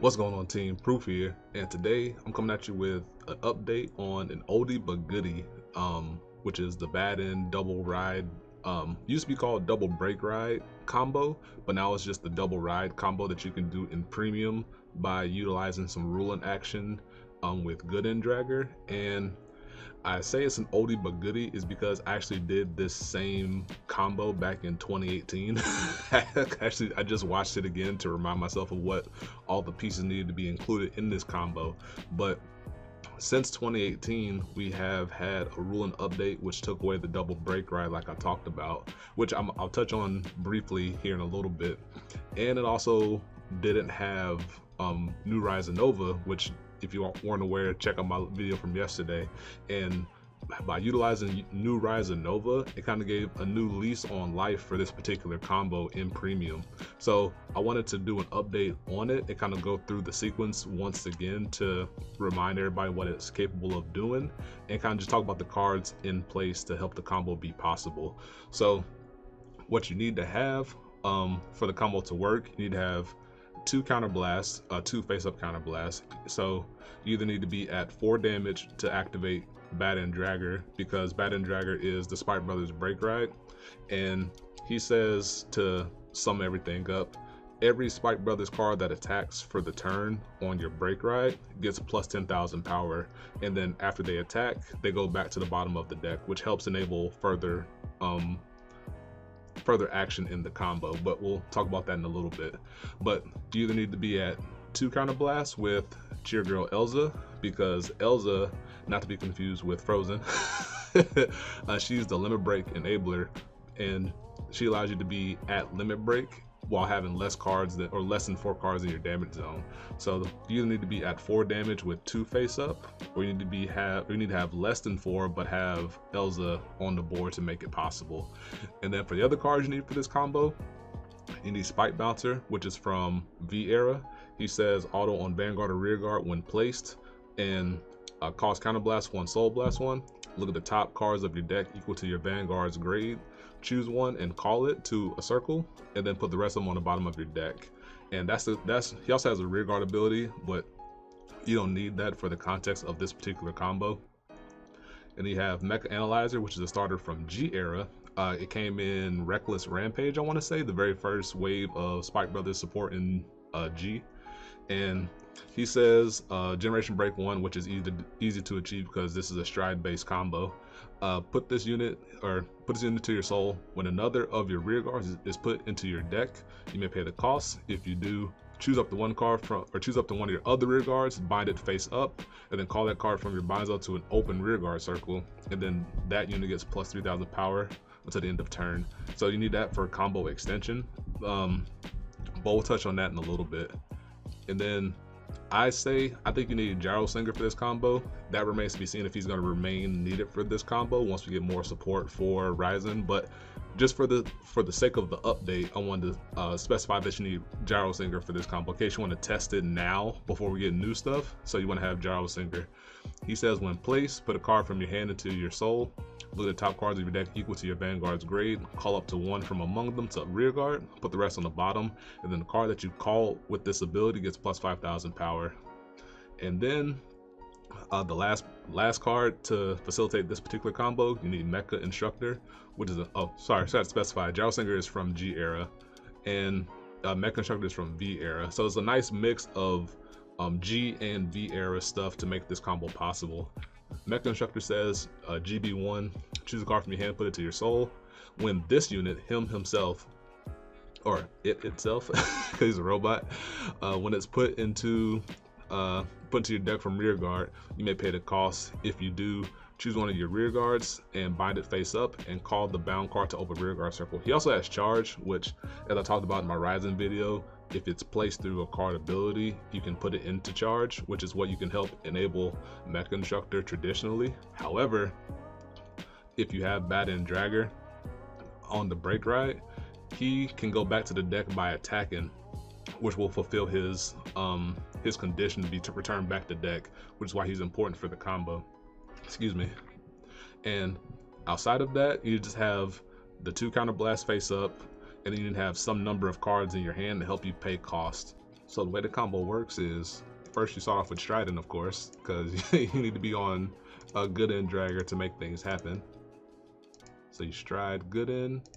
What's going on, team? Proof here, and today I'm coming at you with an update on an oldie but goodie, which is the bad end double ride. Used to be called double brake ride combo, but now it's just the double ride combo that you can do in premium by utilizing some ruling action with good end dragger. And I say it's an oldie but goodie is because I actually did this same combo back in 2018. Actually, I just watched it again to remind myself of what all the pieces needed to be included in this combo. But since 2018, we have had a ruling update which took away the double brake ride like I talked about, which I'll touch on briefly here in a little bit. And it also didn't have New Rise Nova, which if you weren't aware, check out my video from yesterday. And by utilizing New Rise Nova, it kind of gave a new lease on life for this particular combo in premium. So I wanted to do an update on it and kind of go through the sequence once again to remind everybody what it's capable of doing and kind of just talk about the cards in place to help the combo be possible. So what you need to have for the combo to work, you need to have two counter blasts, two face-up counter blasts. So you either need to be at 4 damage to activate Bad End Dragger, because Bad End Dragger is the Spike Brothers break ride, and he says to sum everything up, every Spike Brothers card that attacks for the turn on your break ride gets plus 10,000 power, and then after they attack, they go back to the bottom of the deck, which helps enable further action in the combo, but we'll talk about that in a little bit. But you either need to be at 2 counter blasts with Cheer Girl Elsa, because Elsa, not to be confused with Frozen, she's the limit break enabler, and she allows you to be at limit break while having less cards or less than 4 cards in your damage zone. So you either need to be at 4 damage with 2 face up, or you need to have less than 4 but have Elsa on the board to make it possible. And then for the other cards you need for this combo, you need Spike Bouncer, which is from V Era. He says auto on Vanguard or Rearguard when placed, and cost counterblast 1, soul blast 1. Look at the top cards of your deck equal to your Vanguard's grade. Choose one and call it to a circle, and then put the rest of them on the bottom of your deck. And he also has a Rearguard ability, but you don't need that for the context of this particular combo. And you have Mecha Analyzer, which is a starter from G Era. It came in Reckless Rampage, I want to say, the very first wave of Spike Brothers support in G. And he says Generation Break 1, which is easy to achieve because this is a stride based combo. Put this unit to your soul. When another of your rear guards is put into your deck, you may pay the cost. If you do, choose up to one card choose up to one of your other rear guards, bind it face up, and then call that card from your bind zone to an open rear guard circle, and then that unit gets plus 3,000 power until the end of turn. So you need that for combo extension. But we'll touch on that in a little bit. And then I think you need Gyro Singer for this combo. That remains to be seen if he's going to remain needed for this combo once we get more support for Ryzen. But just for the sake of the update, I wanted to specify that you need Gyro Singer for this combo in case you want to test it now before we get new stuff. So you want to have Gyro Singer. He says when placed, put a card from your hand into your soul. Look at the top cards of your deck equal to your Vanguard's grade. Call up to one from among them to rear guard. Put the rest on the bottom. And then the card that you call with this ability gets plus 5,000 power. And then the last card to facilitate this particular combo, you need Mecha Instructor, which is sorry to specify. Gyro Singer is from G Era, and Mecha Instructor is from V Era. So it's a nice mix of G and V Era stuff to make this combo possible. Mecha Instructor says GB1, choose a card from your hand, put it to your soul. When this unit, himself, or it itself, because he's a robot, when it's put into your deck from rear guard, you may pay the cost. If you do, choose one of your rear guards and bind it face up and call the bound card to open rear guard circle. He also has Charge, which, as I talked about in my Ryzen video, if it's placed through a card ability, you can put it into Charge, which is what you can help enable Mecha Instructor traditionally. However, if you have Bad End Dragger on the break ride, he can go back to the deck by attacking, which will fulfill his condition to be to return back to deck, which is why he's important for the combo. Excuse me. And outside of that, you just have the 2 counter blast face up, and then you have some number of cards in your hand to help you pay cost. So the way the combo works is first you start off with Striding, of course, because you need to be on a good end dragger to make things happen. So you stride good end,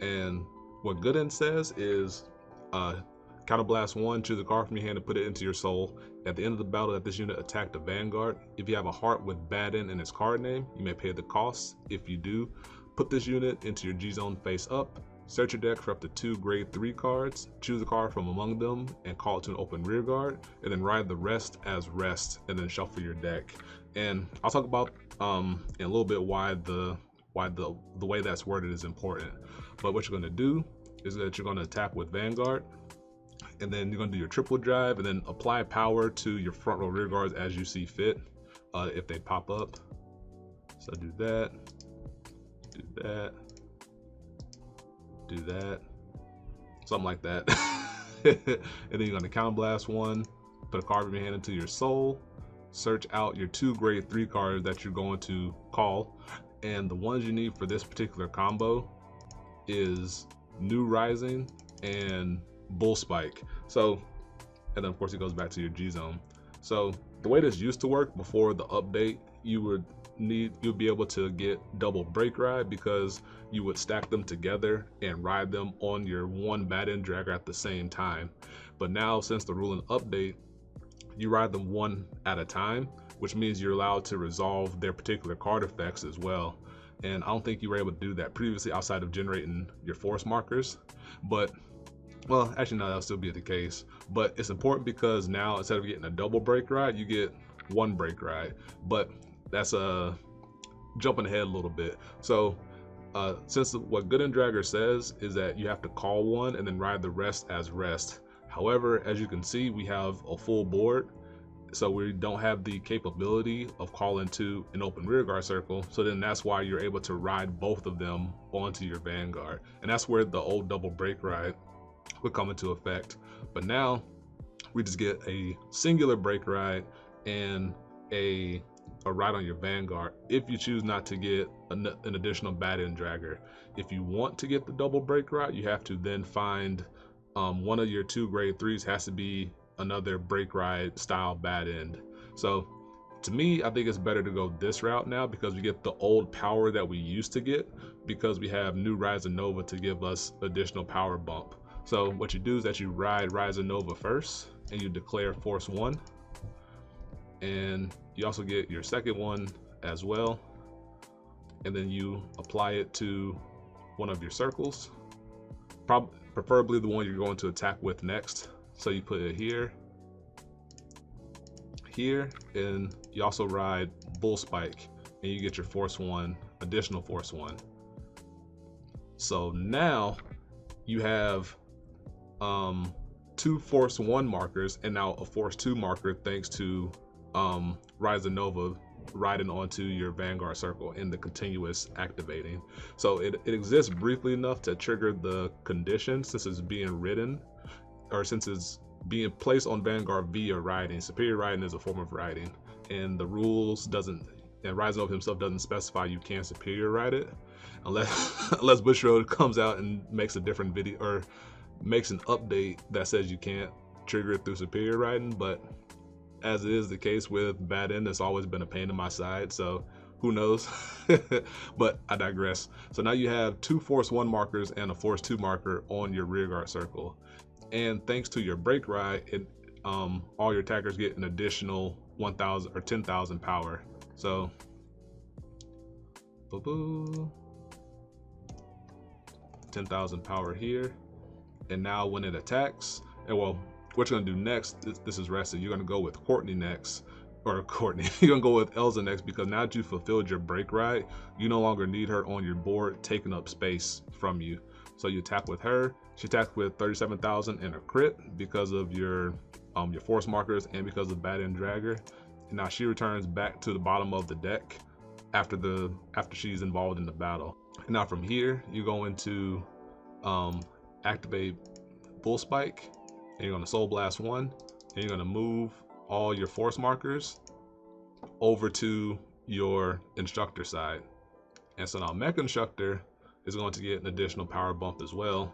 and what good end says is counterblast 1, choose a card from your hand and put it into your soul. At the end of the battle, that this unit attacked the Vanguard. If you have a heart with bad end in its card name, you may pay the cost. If you do, put this unit into your G zone face up. Search your deck for up to 2 grade 3 cards, choose a card from among them and call it to an open rear guard, and then ride the rest as rest, and then shuffle your deck. And I'll talk about in a little bit why the way that's worded is important. But what you're going to do is that you're going to attack with Vanguard, and then you're going to do your triple drive, and then apply power to your front row rear guards as you see fit, if they pop up. So do that, do that, do that, something like that. And then you're going to counterblast 1, put a card from your hand into your soul, search out your 2 grade 3 cards that you're going to call, and the ones you need for this particular combo is New Rising and Bull Spike. So, and then of course it goes back to your G zone. So the way this used to work before the update, you'd be able to get double break ride because you would stack them together and ride them on your one bad end dragger at the same time. But now, since the ruling update, you ride them one at a time, which means you're allowed to resolve their particular card effects as well. And I don't think you were able to do that previously outside of generating your force markers. But, well, actually no, that'll still be the case. But it's important because now instead of getting a double break ride, you get one break ride. But that's jumping ahead a little bit. So since what Good and Dragger says is that you have to call one and then ride the rest as rest. However, as you can see, we have a full board, so we don't have the capability of calling to an open rearguard circle. So then that's why you're able to ride both of them onto your Vanguard. And that's where the old double break ride would come into effect. But now we just get a singular break ride and a ride on your Vanguard if you choose not to get an additional bad end dragger. If you want to get the double break ride, you have to then find one of your 2 grade 3s has to be another break ride style bad end. So to me, I think it's better to go this route now because we get the old power that we used to get because we have New Rise and Nova to give us additional power bump. So what you do is that you ride Rise and Nova first and you declare Force 1, and you also get your second one as well, and then you apply it to one of your circles, preferably the one you're going to attack with next. So you put it here, and you also ride Bull Spike and you get your Force 1, additional Force 1. So now you have 2 Force 1 markers and now a Force 2 marker thanks to Rise and Nova riding onto your Vanguard circle in the continuous activating. So it exists briefly enough to trigger the condition since it's being ridden, or since it's being placed on Vanguard via riding. Superior riding is a form of riding, and the rules doesn't, and Rise and Nova himself doesn't specify you can superior ride it unless Bushiroad comes out and makes a different video or makes an update that says you can't trigger it through superior riding. But as it is the case with bad end, it's always been a pain in my side, so who knows. But I digress. So now you have 2 Force 1 markers and a Force 2 marker on your rearguard circle, and thanks to your break ride, all your attackers get an additional 1,000 or 10,000 power. So 10,000 power here, and now when it attacks, and well, what you're gonna do next, this is rested, you're gonna go with Courtney next, or Courtney, you're gonna go with Elza next, because now that you fulfilled your break ride, you no longer need her on your board taking up space from you. So you attack with her, she attacks with 37,000 and a crit because of your force markers and because of bad end dragger. And now she returns back to the bottom of the deck after she's involved in the battle. And now from here, you go into activate Bull Spike, and you're gonna Soul Blast 1, and you're gonna move all your force markers over to your instructor side. And so now Mech Instructor is going to get an additional power bump as well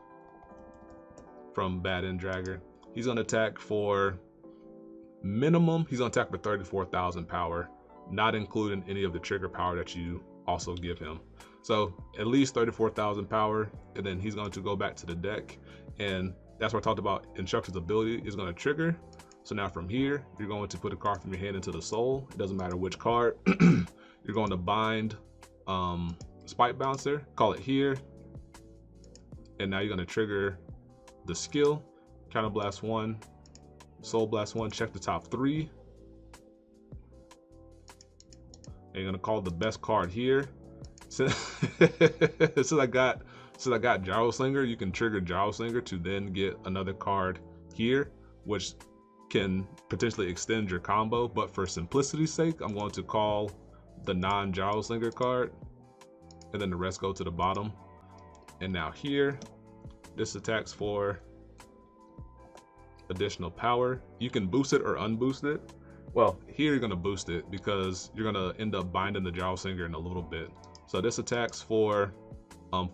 from bad end dragger. He's gonna attack for minimum, he's gonna attack for 34,000 power, not including any of the trigger power that you also give him. So at least 34,000 power, and then he's going to go back to the deck, and that's what I talked about. Instructor's ability is going to trigger. So now from here, you're going to put a card from your hand into the soul. It doesn't matter which card. You're going to bind Spike Bouncer, call it here, and now you're going to trigger the skill, Counter Blast 1, Soul Blast 1, check the top 3. And you're gonna call the best card here. Since I got Gyro Slinger, you can trigger Gyro Slinger to then get another card here, which can potentially extend your combo. But for simplicity's sake, I'm going to call the non-Gyro Slinger card, and then the rest go to the bottom. And now here, this attacks for additional power. You can boost it or unboost it. Well, here you're gonna boost it because you're gonna end up binding the Gyro Slinger in a little bit. So this attacks for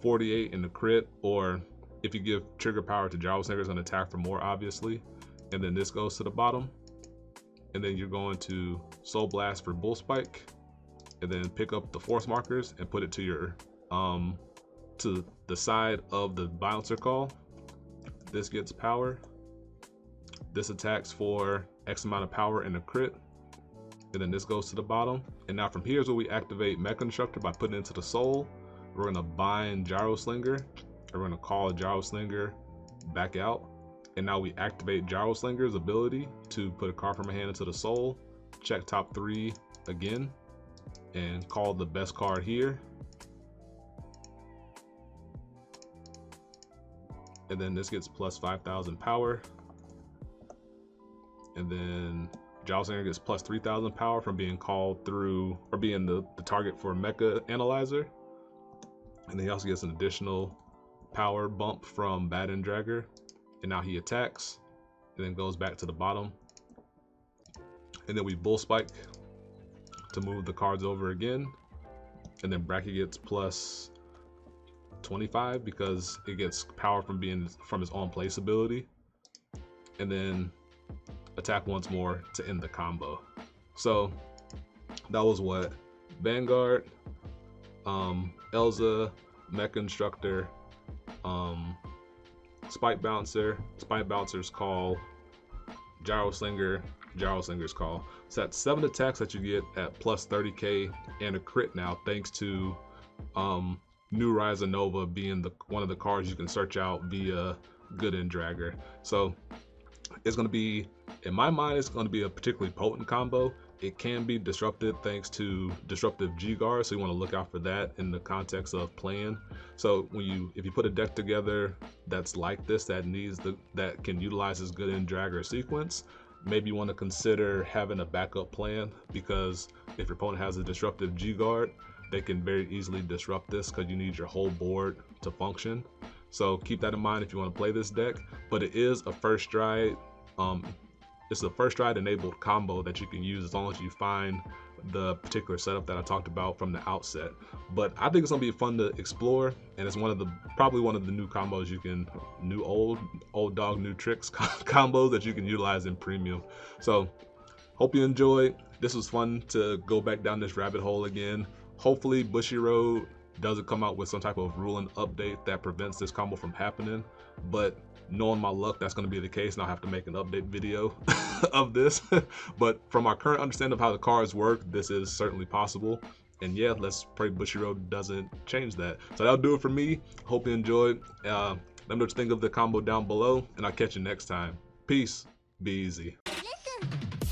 48 in the crit, or if you give trigger power to Gyro Slinger, it's gonna attack for more, obviously. And then this goes to the bottom. And then you're going to Soul Blast for Bull Spike, and then pick up the force markers and put it to your to the side of the bouncer call. This gets power. This attacks for X amount of power in a crit, and then this goes to the bottom. And now from here is where we activate Mecha Instructor by putting it into the soul. We're gonna bind Gyro Slinger, and we're gonna call a Gyro Slinger back out. And now we activate Gyro Slinger's ability to put a card from a hand into the soul, check top 3 again, and call the best card here. And then this gets plus 5,000 power. And then Gyro Slinger gets plus 3,000 power from being called through, or being the target for Mecha Analyzer. And then he also gets an additional power bump from Baton Dragger. And now he attacks, and then goes back to the bottom. And then we Bull Spike to move the cards over again. And then Bracky gets plus 25 because it gets power from his on place ability. And then attack once more to end the combo. So that was what? Vanguard, Elza, Mecha Instructor, Spike Bouncer, Spike Bouncer's call, Gyro Slinger, Gyro Slinger's call. So that's 7 attacks that you get at plus 30k and a crit now, thanks to New Rise of Nova being one of the cards you can search out via Good End Dragger. So it's going to be, in my mind, it's going to be a particularly potent combo. It can be disrupted thanks to disruptive G-Guard, so you want to look out for that in the context of playing. So if you put a deck together that's like this, that can utilize this Good End Dragger sequence, maybe you want to consider having a backup plan, because if your opponent has a disruptive G-Guard, they can very easily disrupt this because you need your whole board to function. So keep that in mind if you want to play this deck. But it is a first stride. It's a first stride enabled combo that you can use as long as you find the particular setup that I talked about from the outset. But I think it's gonna be fun to explore, and it's probably one of the new combos you can, old dog new tricks combos that you can utilize in premium. So hope you enjoyed. This was fun to go back down this rabbit hole again. Hopefully Bushiroad doesn't come out with some type of ruling update that prevents this combo from happening, but knowing my luck, that's going to be the case, and I'll have to make an update video of this. But from our current understanding of how the cards work, this is certainly possible. And yeah, let's pray Bushiroad doesn't change that. So that'll do it for me. Hope you enjoyed. Let me know what you think of the combo down below, and I'll catch you next time. Peace. Be easy. Listen.